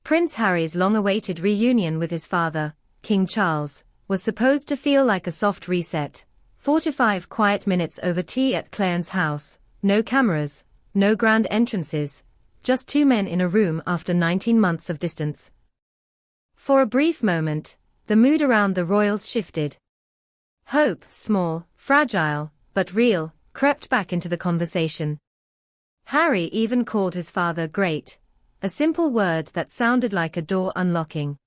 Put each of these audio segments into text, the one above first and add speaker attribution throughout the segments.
Speaker 1: Prince Harry's long-awaited reunion with his father, King Charles, was supposed to feel like a soft reset. 45 quiet minutes over tea at Clarence House, no cameras, no grand entrances, just two men in a room after 19 months of distance. For a brief moment, the mood around the royals shifted. Hope, small, fragile, but real, crept back into the conversation. Harry even called his father great, a simple word that sounded like a door unlocking.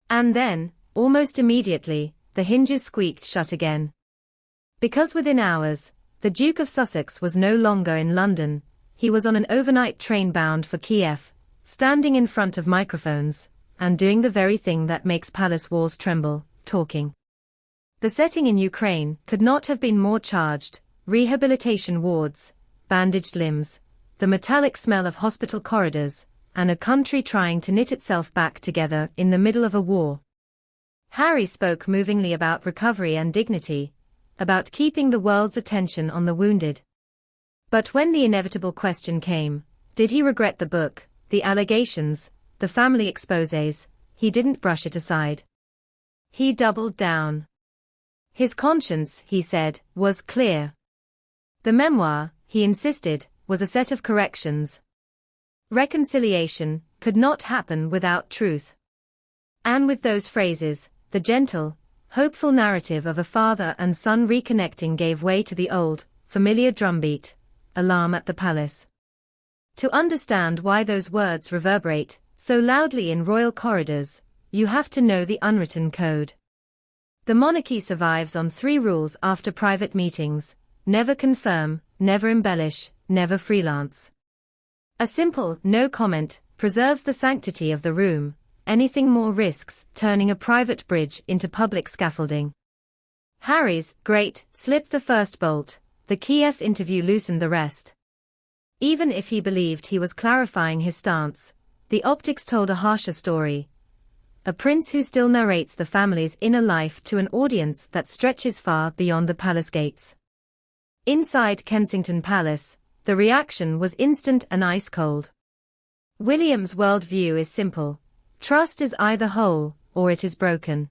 Speaker 1: And then, almost immediately, the hinges squeaked shut again. Because within hours, the Duke of Sussex was no longer in London, he was on an overnight train bound for Kiev, standing in front of microphones, and doing the very thing that makes palace walls tremble, talking. The setting in Ukraine could not have been more charged: rehabilitation wards, bandaged limbs, the metallic smell of hospital corridors, and a country trying to knit itself back together in the middle of a war. Harry spoke movingly about recovery and dignity, about keeping the world's attention on the wounded. But when the inevitable question came, did he regret the book, the allegations, the family exposés, he didn't brush it aside. He doubled down. His conscience, he said, was clear. The memoir, he insisted, was a set of corrections. Reconciliation could not happen without truth. And with those phrases, the gentle, hopeful narrative of a father and son reconnecting gave way to the old, familiar drumbeat: alarm at the palace. To understand why those words reverberate so loudly in royal corridors, you have to know the unwritten code. The monarchy survives on 3 rules after private meetings: never confirm, never embellish, never freelance. A simple no comment preserves the sanctity of the room. Anything more risks turning a private bridge into public scaffolding. Harry's great slipped the first bolt. The Kiev interview loosened the rest. Even if he believed he was clarifying his stance, the optics told a harsher story. A prince who still narrates the family's inner life to an audience that stretches far beyond the palace gates. Inside Kensington Palace, the reaction was instant and ice-cold. William's worldview is simple: trust is either whole, or it is broken.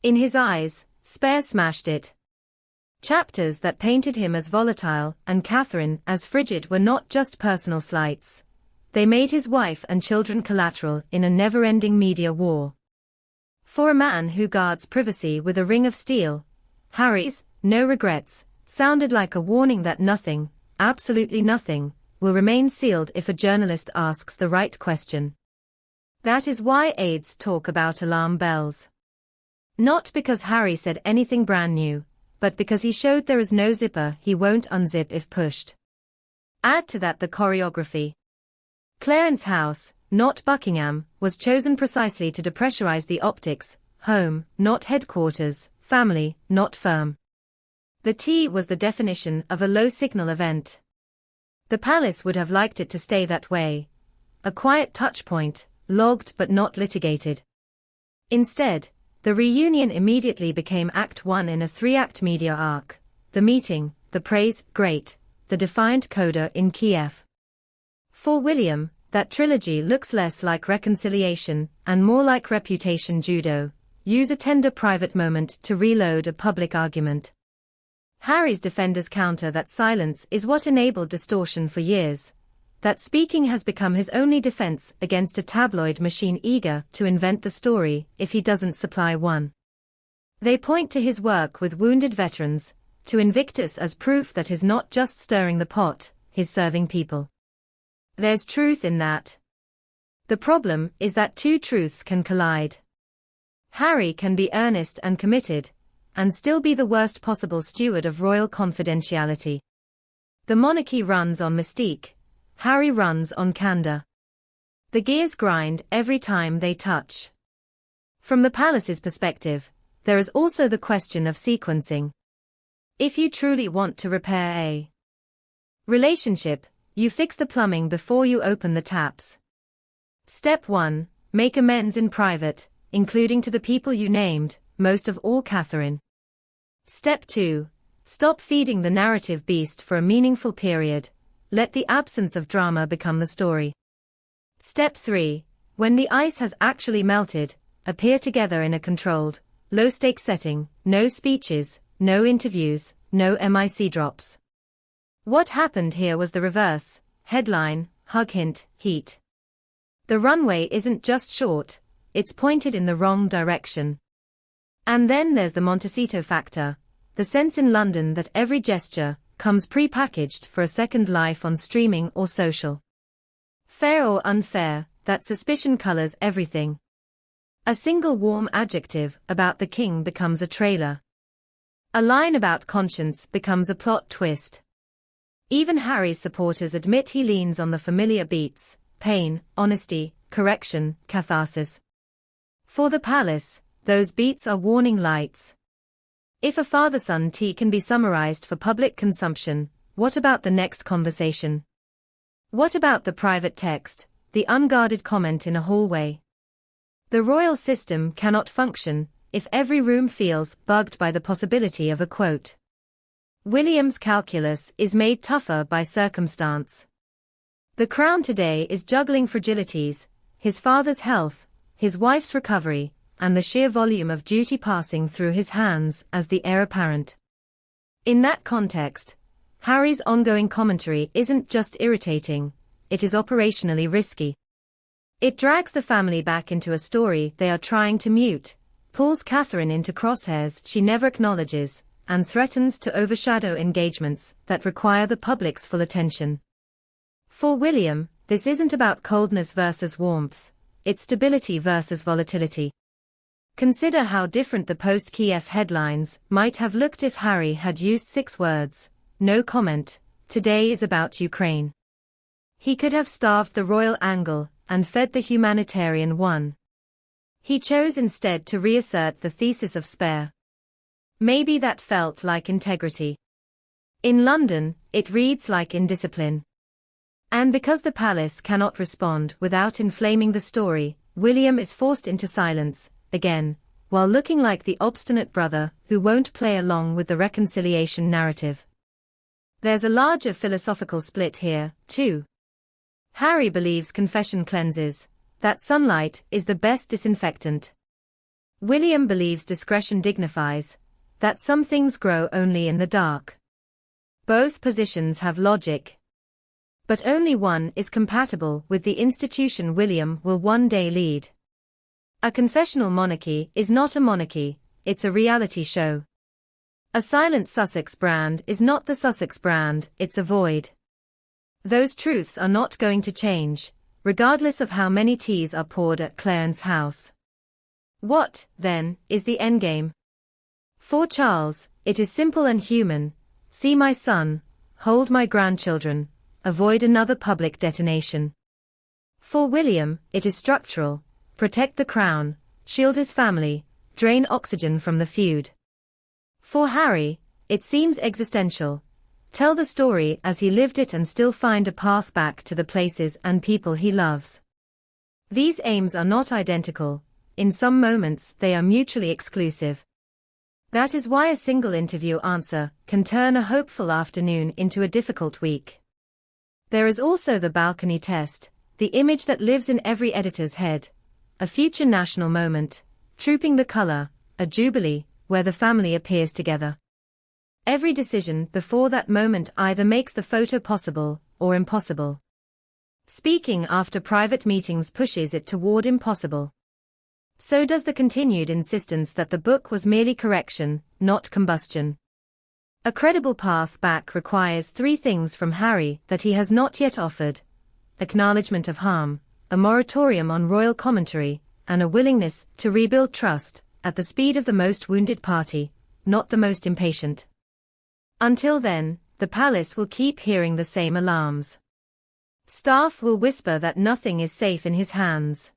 Speaker 1: In his eyes, Spare smashed it. Chapters that painted him as volatile and Catherine as frigid were not just personal slights. They made his wife and children collateral in a never-ending media war. For a man who guards privacy with a ring of steel, Harry's "no regrets" sounded like a warning that nothing, absolutely nothing, will remain sealed if a journalist asks the right question. That is why aides talk about alarm bells. Not because Harry said anything brand new, but because he showed there is no zipper he won't unzip if pushed. Add to that the choreography. Clarence House, not Buckingham, was chosen precisely to depressurize the optics: home, not headquarters; family, not firm. The tea was the definition of a low-signal event. The palace would have liked it to stay that way. A quiet touchpoint, logged but not litigated. Instead, the reunion immediately became Act 1 in a 3-act media arc: the meeting, the praise, great, the defiant coda in Kiev. For William, that trilogy looks less like reconciliation and more like reputation judo: use a tender private moment to reload a public argument. Harry's defenders counter that silence is what enabled distortion for years, that speaking has become his only defense against a tabloid machine eager to invent the story if he doesn't supply one. They point to his work with wounded veterans, to Invictus as proof that he's not just stirring the pot, he's serving people. There's truth in that. The problem is that two truths can collide. Harry can be earnest and committed, and still be the worst possible steward of royal confidentiality. The monarchy runs on mystique. Harry runs on candor. The gears grind every time they touch. From the palace's perspective, there is also the question of sequencing. If you truly want to repair a relationship, you fix the plumbing before you open the taps. Step 1, make amends in private, including to the people you named, most of all Catherine. Step 2, stop feeding the narrative beast for a meaningful period. Let the absence of drama become the story. Step 3, when the ice has actually melted, appear together in a controlled, low-stakes setting, no speeches, no interviews, no mic drops. What happened here was the reverse. Headline, hug hint, heat. The runway isn't just short, it's pointed in the wrong direction. And then there's the Montecito factor, the sense in London that every gesture comes pre-packaged for a second life on streaming or social. Fair or unfair, that suspicion colors everything. A single warm adjective about the king becomes a trailer. A line about conscience becomes a plot twist. Even Harry's supporters admit he leans on the familiar beats: pain, honesty, correction, catharsis. For the palace, those beats are warning lights. If a father-son tea can be summarized for public consumption, what about the next conversation? What about the private text, the unguarded comment in a hallway? The royal system cannot function if every room feels bugged by the possibility of a quote. William's calculus is made tougher by circumstance. The crown today is juggling fragilities: his father's health, his wife's recovery, and the sheer volume of duty passing through his hands as the heir apparent. In that context, Harry's ongoing commentary isn't just irritating, it is operationally risky. It drags the family back into a story they are trying to mute, pulls Catherine into crosshairs she never acknowledges, and threatens to overshadow engagements that require the public's full attention. For William, this isn't about coldness versus warmth, it's stability versus volatility. Consider how different the post-Kiev headlines might have looked if Harry had used 6 words: no comment, today is about Ukraine. He could have starved the royal angle and fed the humanitarian one. He chose instead to reassert the thesis of spare. Maybe that felt like integrity. In London, it reads like indiscipline. And because the palace cannot respond without inflaming the story, William is forced into silence, again, while looking like the obstinate brother who won't play along with the reconciliation narrative. There's a larger philosophical split here, too. Harry believes confession cleanses, that sunlight is the best disinfectant. William believes discretion dignifies, that some things grow only in the dark. Both positions have logic. But only one is compatible with the institution William will one day lead. A confessional monarchy is not a monarchy, it's a reality show. A silent Sussex brand is not the Sussex brand, it's a void. Those truths are not going to change, regardless of how many teas are poured at Clarence House. What, then, is the endgame? For Charles, it is simple and human: see my son, hold my grandchildren, avoid another public detonation. For William, it is structural: protect the crown, shield his family, drain oxygen from the feud. For Harry, it seems existential: tell the story as he lived it and still find a path back to the places and people he loves. These aims are not identical, in some moments they are mutually exclusive. That is why a single interview answer can turn a hopeful afternoon into a difficult week. There is also the balcony test, the image that lives in every editor's head: a future national moment, trooping the color, a jubilee, where the family appears together. Every decision before that moment either makes the photo possible or impossible. Speaking after private meetings pushes it toward impossible. So does the continued insistence that the book was merely correction, not combustion. A credible path back requires 3 things from Harry that he has not yet offered: acknowledgement of harm, a moratorium on royal commentary, and a willingness to rebuild trust, at the speed of the most wounded party, not the most impatient. Until then, the palace will keep hearing the same alarms. Staff will whisper that nothing is safe in his hands.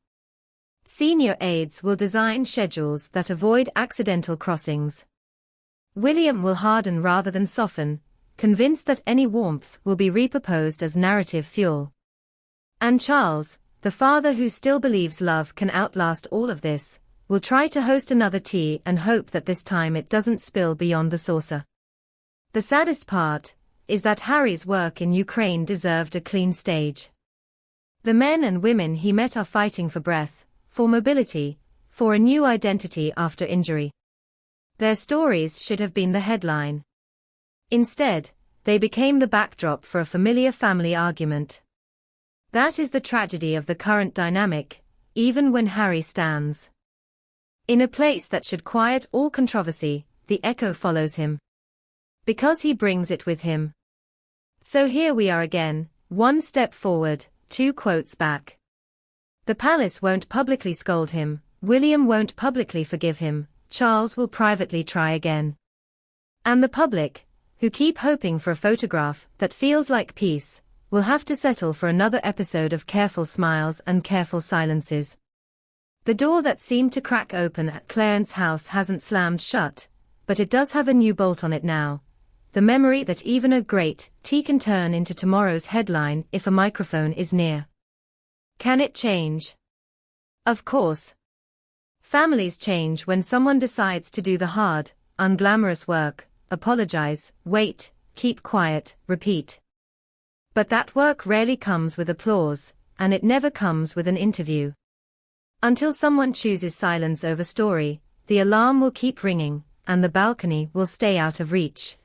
Speaker 1: Senior aides will design schedules that avoid accidental crossings. William will harden rather than soften, convinced that any warmth will be repurposed as narrative fuel. And Charles, the father who still believes love can outlast all of this, will try to host another tea and hope that this time it doesn't spill beyond the saucer. The saddest part is that Harry's work in Ukraine deserved a clean stage. The men and women he met are fighting for breath, for mobility, for a new identity after injury. Their stories should have been the headline. Instead, they became the backdrop for a familiar family argument. That is the tragedy of the current dynamic, even when Harry stands in a place that should quiet all controversy, the echo follows him. Because he brings it with him. So here we are again, one step forward, two quotes back. The palace won't publicly scold him, William won't publicly forgive him, Charles will privately try again. And the public, who keep hoping for a photograph that feels like peace, will have to settle for another episode of careful smiles and careful silences. The door that seemed to crack open at Clarence House hasn't slammed shut, but it does have a new bolt on it now. The memory that even a great tea can turn into tomorrow's headline if a microphone is near. Can it change? Of course. Families change when someone decides to do the hard, unglamorous work, apologize, wait, keep quiet, repeat. But that work rarely comes with applause, and it never comes with an interview. Until someone chooses silence over story, the alarm will keep ringing, and the balcony will stay out of reach.